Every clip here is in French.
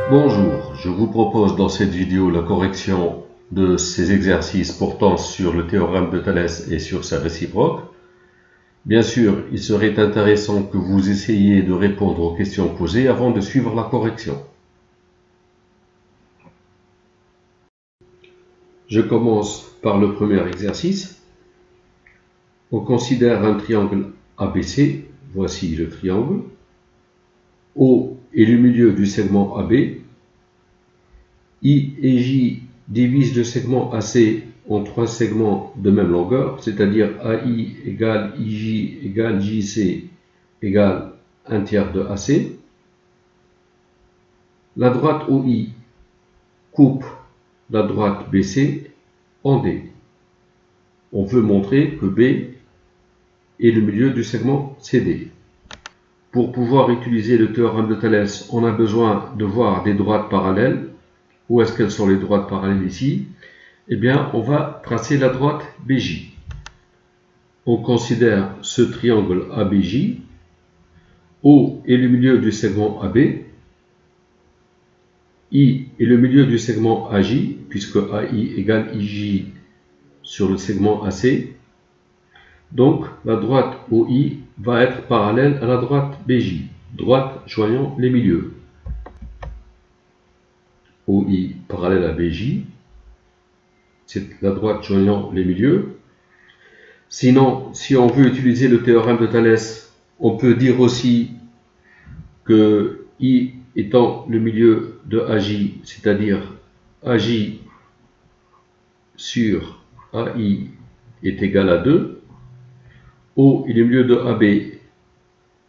Bonjour, je vous propose dans cette vidéo la correction de ces exercices portant sur le théorème de Thalès et sur sa réciproque. Bien sûr, il serait intéressant que vous essayiez de répondre aux questions posées avant de suivre la correction. Je commence par le premier exercice. On considère un triangle ABC, voici le triangle. O est le milieu du segment AB. I et J divisent le segment AC en trois segments de même longueur, c'est-à-dire AI égale IJ égale JC égale 1/3 de AC. La droite OI coupe la droite BC en D. On veut montrer que B est le milieu du segment CD. Pour pouvoir utiliser le théorème de Thalès, on a besoin de voir des droites parallèles. Où est-ce qu'elles sont les droites parallèles ici? Eh bien, on va tracer la droite BJ. On considère ce triangle ABJ. O est le milieu du segment AB. I est le milieu du segment AJ, puisque AI égale IJ sur le segment AC. Donc, la droite OI va être parallèle à la droite BJ, droite joignant les milieux. OI parallèle à BJ, c'est la droite joignant les milieux. Sinon, si on veut utiliser le théorème de Thalès, on peut dire aussi que I étant le milieu de AJ, c'est-à-dire AJ sur AI est égal à 2. O est le milieu de AB,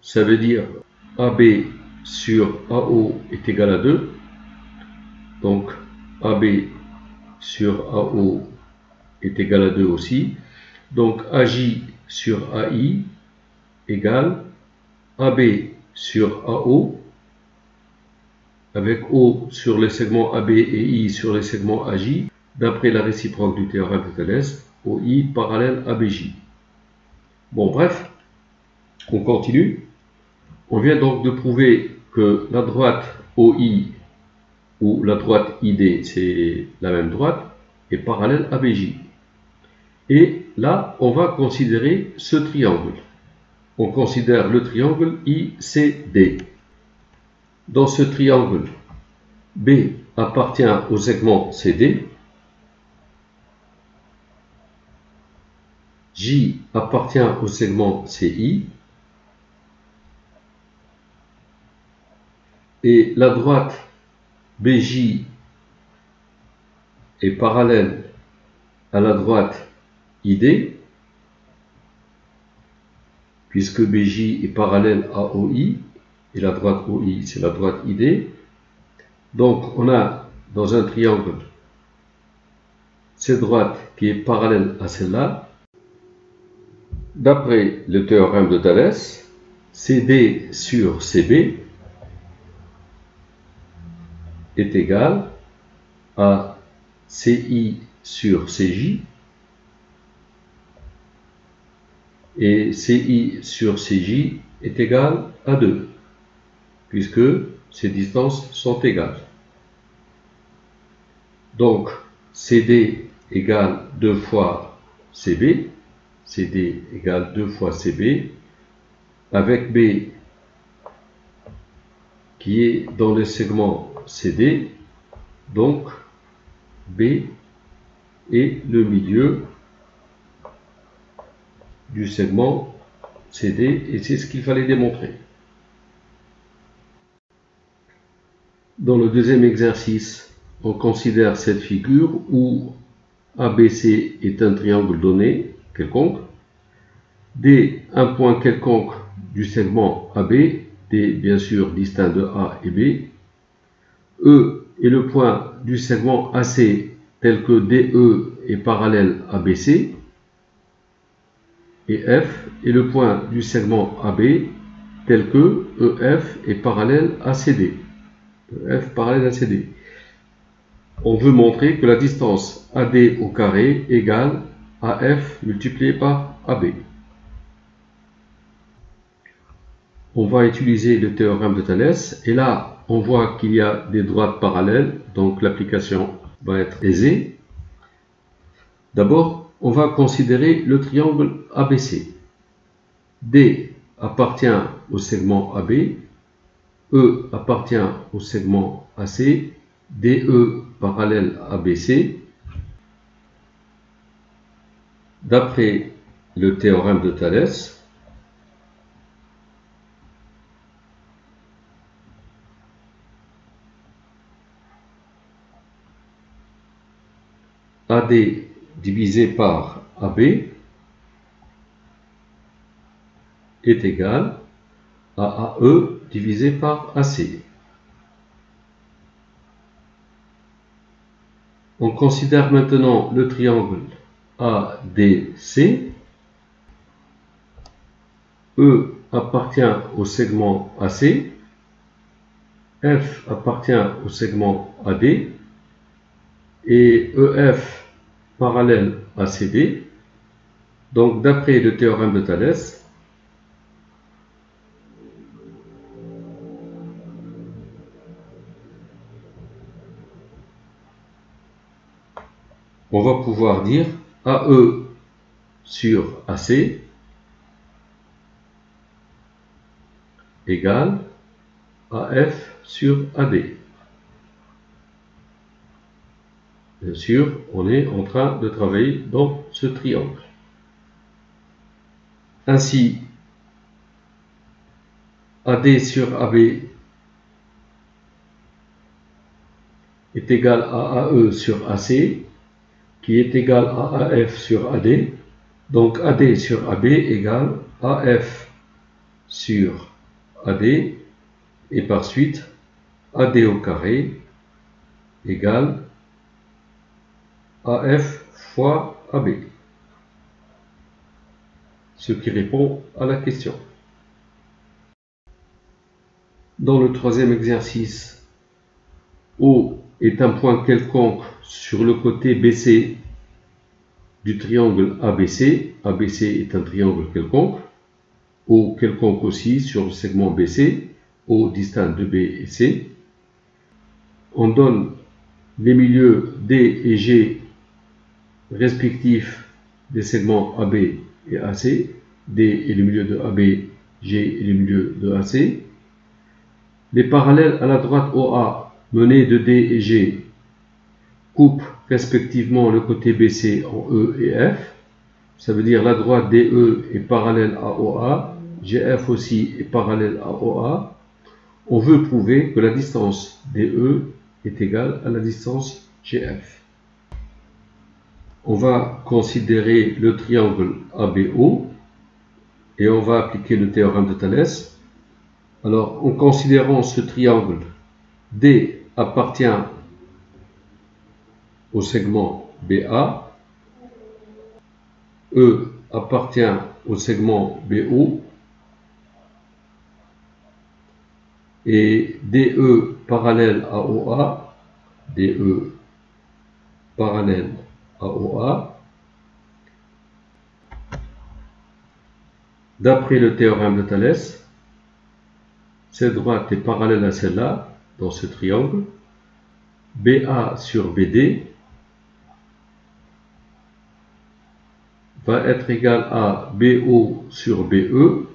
ça veut dire AB sur AO est égal à 2. Donc AB sur AO est égal à 2 aussi. Donc AJ sur AI égale AB sur AO, avec O sur les segments AB et I sur les segments AJ, d'après la réciproque du théorème de Thalès, OI parallèle à BJ. Bon, bref, on continue. On vient donc de prouver que la droite OI ou la droite ID, c'est la même droite, est parallèle à BJ. Et là, on va considérer ce triangle. On considère le triangle ICD. Dans ce triangle, B appartient au segment CD, J appartient au segment CI, et la droite BJ est parallèle à la droite ID, puisque BJ est parallèle à OI, et la droite OI c'est la droite ID. Donc on a dans un triangle cette droite qui est parallèle à celle-là. D'après le théorème de Thalès, CD sur CB est égal à CI sur CJ, et CI sur CJ est égal à 2, puisque ces distances sont égales. Donc, CD égale 2 fois CB, CD égale 2 fois CB, avec B qui est dans le segment CD, donc B est le milieu du segment CD, et c'est ce qu'il fallait démontrer. Dans le deuxième exercice, on considère cette figure où ABC est un triangle donné, quelconque, D un point quelconque du segment AB, D bien sûr distinct de A et B, E est le point du segment AC tel que DE est parallèle à BC, et F est le point du segment AB tel que EF est parallèle à CD. EF parallèle à CD. On veut montrer que la distance AD au carré égale AF multiplié par AB. On va utiliser le théorème de Thalès, et là, on voit qu'il y a des droites parallèles, donc l'application va être aisée. D'abord, on va considérer le triangle ABC. D appartient au segment AB, E appartient au segment AC, DE parallèle à BC. D'après le théorème de Thalès, AD divisé par AB est égal à AE divisé par AC. On considère maintenant le triangle ADC. E appartient au segment AC, F appartient au segment AD et EF parallèle à CD. Donc d'après le théorème de Thalès, on va pouvoir dire AE sur AC égale AF sur AD. Bien sûr, on est en train de travailler dans ce triangle. Ainsi, AD sur AB est égal à AE sur AC, qui est égal à AF sur AD. Donc AD sur AB égale AF sur AD, et par suite AD au carré égale AF fois AB. Ce qui répond à la question. Dans le troisième exercice, O est un point quelconque sur le côté BC du triangle ABC. ABC est un triangle quelconque. O quelconque aussi sur le segment BC. O distinct de B et C. On donne les milieux D et G respectifs des segments AB et AC. D est le milieu de AB, G est le milieu de AC. Les parallèles à la droite OA menés de D et G coupent respectivement le côté BC en E et F. Ça veut dire la droite DE est parallèle à OA, GF aussi est parallèle à OA. On veut prouver que la distance DE est égale à la distance GF. On va considérer le triangle ABO et on va appliquer le théorème de Thalès. Alors, en considérant ce triangle, D appartient au segment BA, E appartient au segment BO, et DE parallèle à OA, DE parallèle à OA. D'après le théorème de Thalès, cette droite est parallèle à celle-là, dans ce triangle. BA sur BD va être égal à BO sur BE,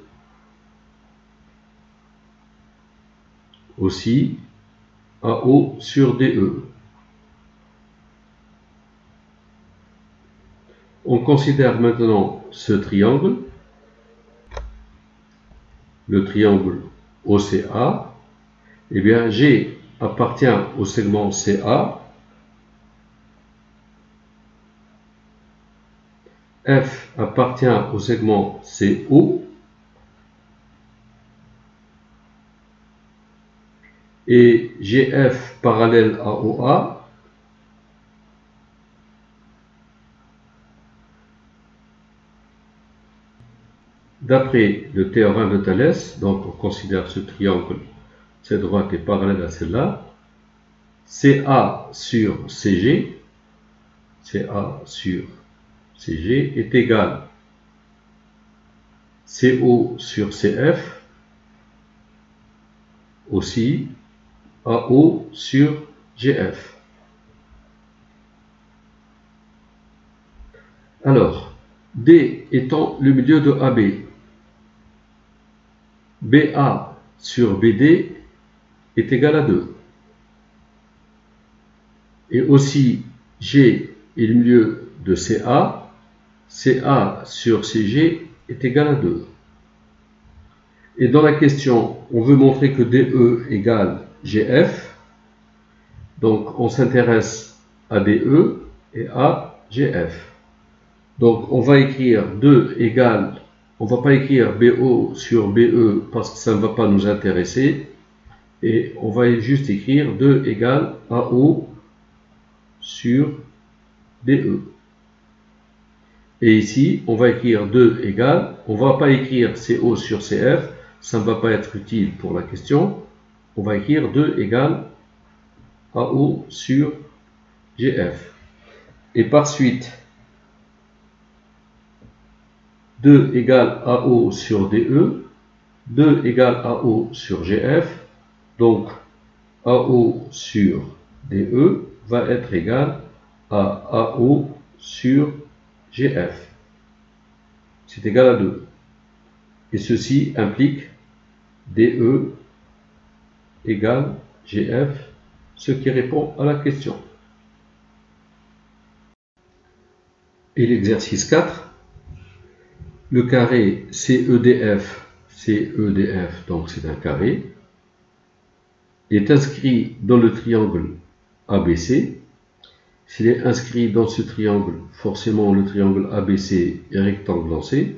aussi AO sur DE. On considère maintenant ce triangle, le triangle OCA. Eh bien, G appartient au segment CA, F appartient au segment CO, et GF parallèle à OA d'après le théorème de Thalès. Donc on considère ce triangle, cette droite est parallèle à celle-là. CA sur CG, CA sur CG est égal CO sur CF, aussi AO sur GF. Alors, D étant le milieu de AB, BA sur BD est égal à 2. Et aussi, G est le milieu de CA, CA sur CG est égal à 2. Et dans la question, on veut montrer que DE égale GF. Donc, on s'intéresse à DE et à GF. Donc, on va écrire 2 égale, on ne va pas écrire BO sur BE parce que ça ne va pas nous intéresser. Et on va juste écrire 2 égale AO sur DE. Et ici, on va écrire 2 égale, on ne va pas écrire CO sur CF, ça ne va pas être utile pour la question. On va écrire 2 égale AO sur GF. Et par suite, 2 égale AO sur DE, 2 égale AO sur GF, donc AO sur DE va être égal à AO sur GF. C'est égal à 2. Et ceci implique DE égale GF, ce qui répond à la question. Et l'exercice 4, le carré CEDF, donc c'est un carré, est inscrit dans le triangle ABC. S'il est inscrit dans ce triangle, forcément le triangle ABC est rectangulancé.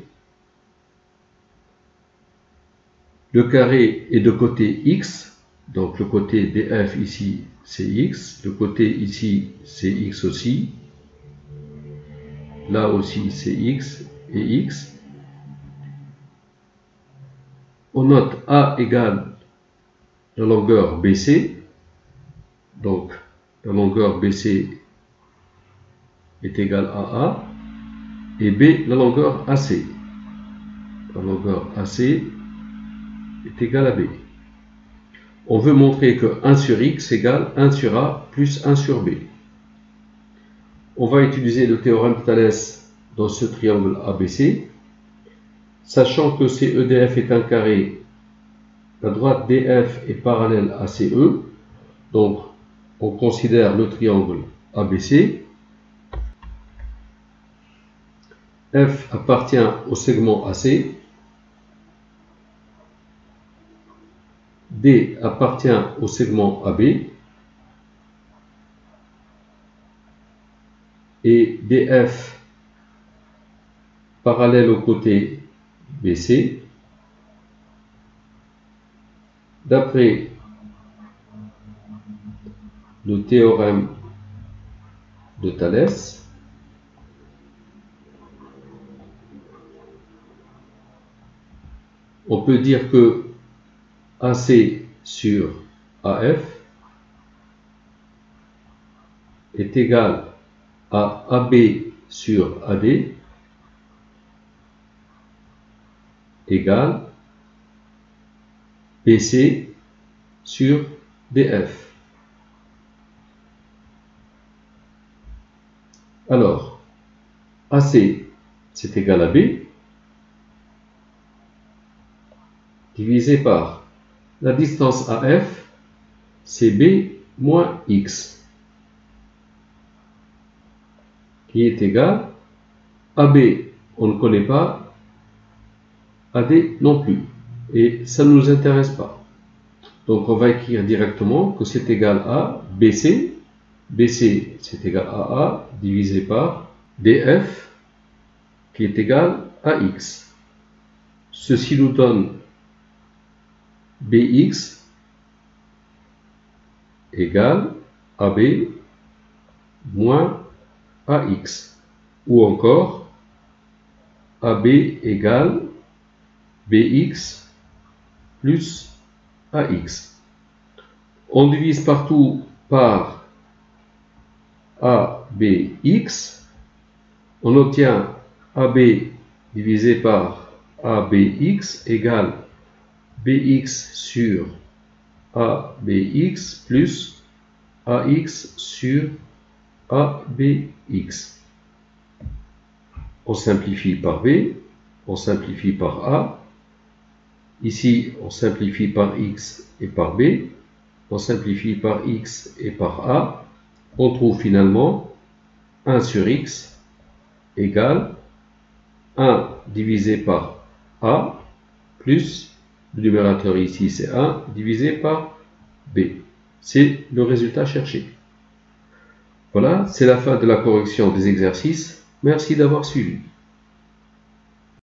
Le carré est de côté X, donc le côté DF ici c'est X, le côté ici c'est X aussi, là aussi c'est X et X. On note A égale la longueur BC, donc la longueur BC est égale à A, et B la longueur AC. La longueur AC est égale à B. On veut montrer que 1 sur X égale 1 sur A plus 1 sur B. On va utiliser le théorème de Thalès dans ce triangle ABC. Sachant que CEDF est un carré, la droite DF est parallèle à CE. Donc, on considère le triangle ABC. F appartient au segment AC. D appartient au segment AB. Et DF parallèle au côté BC. D'après le théorème de Thalès, on peut dire que AC sur AF est égal à AB sur AD égale BC sur DF. Alors, AC c'est égal à B divisé par la distance AF, c'est B moins X, qui est égal à AB, on ne connaît pas, AD non plus, et ça ne nous intéresse pas. Donc on va écrire directement que c'est égal à BC, BC c'est égal à A divisé par DF, qui est égal à X. Ceci nous donne BX égale AB moins AX, ou encore AB égale BX plus AX. On divise partout par ABX, on obtient AB divisé par ABX égale BX sur ABX plus AX sur ABX. On simplifie par B, on simplifie par A. Ici, on simplifie par X et par B. On simplifie par X et par A. On trouve finalement 1 sur X égale 1 divisé par A plus, le numérateur ici c'est 1 divisé par B. C'est le résultat cherché. Voilà, c'est la fin de la correction des exercices. Merci d'avoir suivi.